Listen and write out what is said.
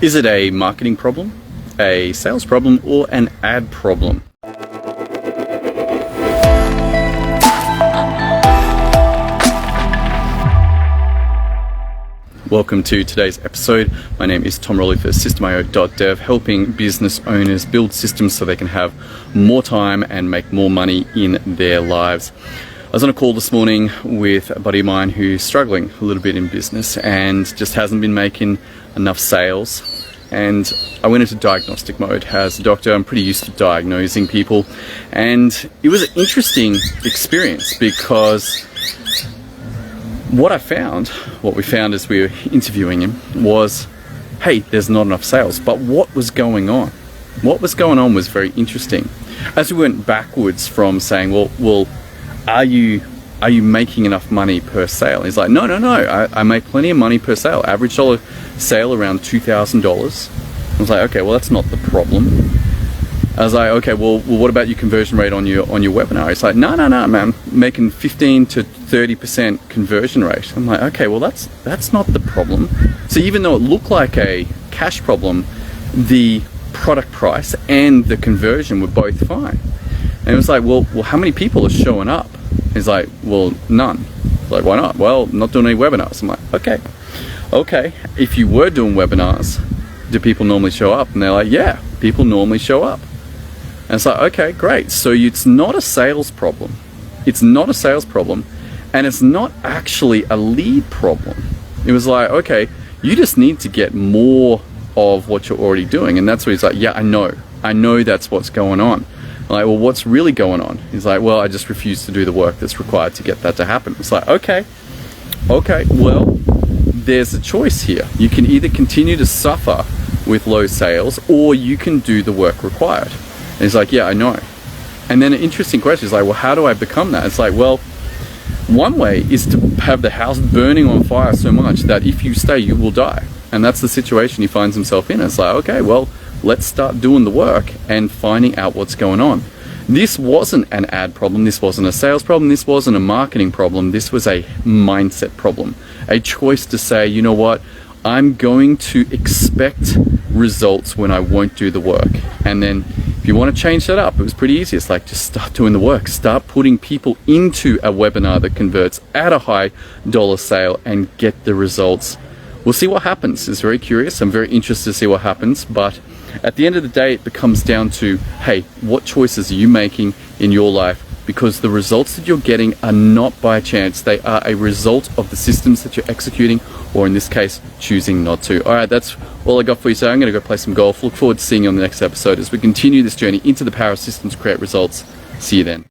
Is it a marketing problem, a sales problem, or an ad problem? Welcome to today's episode. My name is Tom Rolley for System.io.dev, helping business owners build systems so they can have more time and make more money in their lives. I was on a call this morning with a buddy of mine who's struggling a little bit in business and just hasn't been making enough sales. And I went into diagnostic mode. As a doctor, I'm pretty used to diagnosing people. And it was an interesting experience because what we found as we were interviewing him was, hey, there's not enough sales. But what was going on? What was going on was very interesting. As we went backwards from saying, well, are you making enough money per sale? He's like, no, I make plenty of money per sale. Average dollar sale around $2,000. I was like, okay, well, that's not the problem. I was like, okay, well, what about your conversion rate on your webinar? He's like, no, man, making 15 to 30% conversion rate. I'm like, okay, well, that's not the problem. So even though it looked like a cash problem, the product price and the conversion were both fine. And it was like, well, how many people are showing up? He's like, well, none. Like, why not? Well, not doing any webinars. I'm like, okay. If you were doing webinars, do people normally show up? And they're like, yeah, people normally show up. And it's like, okay, great. So it's not a sales problem. It's not a sales problem. And it's not actually a lead problem. It was like, okay, you just need to get more of what you're already doing. And that's what he's like, yeah, I know that's what's going on. I'm like, well, what's really going on? He's like, well, I just refuse to do the work that's required to get that to happen. It's like, okay, well, there's a choice here. You can either continue to suffer with low sales or you can do the work required. And he's like, yeah, I know. And then an interesting question is like, well, how do I become that? It's like, well, one way is to have the house burning on fire so much that if you stay, you will die. And that's the situation he finds himself in. It's like, okay, well, let's start doing the work and finding out what's going on. This wasn't an ad problem. This wasn't a sales problem. This wasn't a marketing problem. This was a mindset problem. A choice to say, you know what? I'm going to expect results when I won't do the work. And then if you want to change that up, it was pretty easy. It's like, just start doing the work. Start putting people into a webinar that converts at a high dollar sale and get the results. We'll see what happens. It's very curious. I'm very interested to see what happens. But at the end of the day, it becomes down to, hey, what choices are you making in your life? Because the results that you're getting are not by chance. They are a result of the systems that you're executing, or in this case, choosing not to. All right, that's all I got for you today. I'm going to go play some golf. Look forward to seeing you on the next episode as we continue this journey into the power of systems to create results. See you then.